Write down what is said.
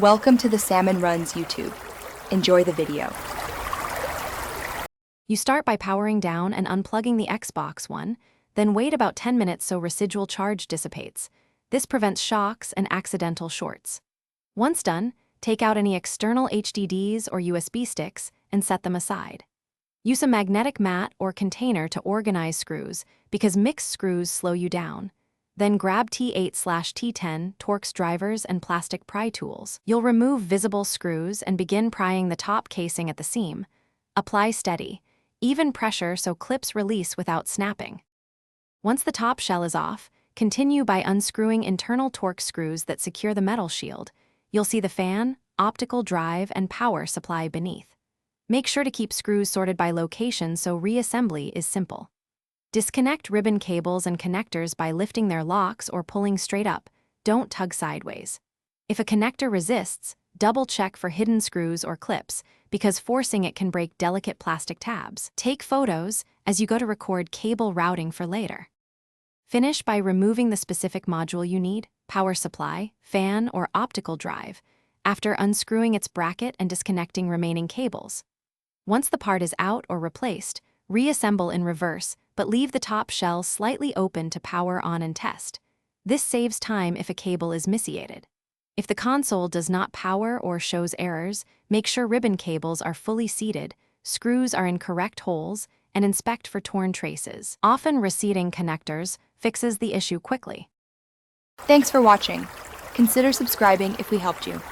Welcome to the Salmon Runs YouTube. Enjoy the video. You start by powering down and unplugging the Xbox One, then wait about 10 minutes so residual charge dissipates. This prevents shocks and accidental shorts. Once done, take out any external HDDs or USB sticks and set them aside. Use a magnetic mat or container to organize screws because mixed screws slow you down. Then grab T8/T10 Torx drivers and plastic pry tools. You'll remove visible screws and begin prying the top casing at the seam. Apply steady, even pressure so clips release without snapping. Once the top shell is off, continue by unscrewing internal Torx screws that secure the metal shield. You'll see the fan, optical drive, and power supply beneath. Make sure to keep screws sorted by location so reassembly is simple. Disconnect ribbon cables and connectors by lifting their locks or pulling straight up. Don't tug sideways. If a connector resists, double-check for hidden screws or clips, because forcing it can break delicate plastic tabs. Take photos as you go to record cable routing for later. Finish by removing the specific module you need, power supply, fan, or optical drive, after unscrewing its bracket and disconnecting remaining cables. Once the part is out or replaced, reassemble in reverse, but leave the top shell slightly open to power on and test. This saves time if a cable is misshated. If the console does not power or shows errors, make sure ribbon cables are fully seated, screws are in correct holes, and inspect for torn traces. Often receding connectors fixes the issue quickly. Thanks for watching. Consider subscribing if we helped you.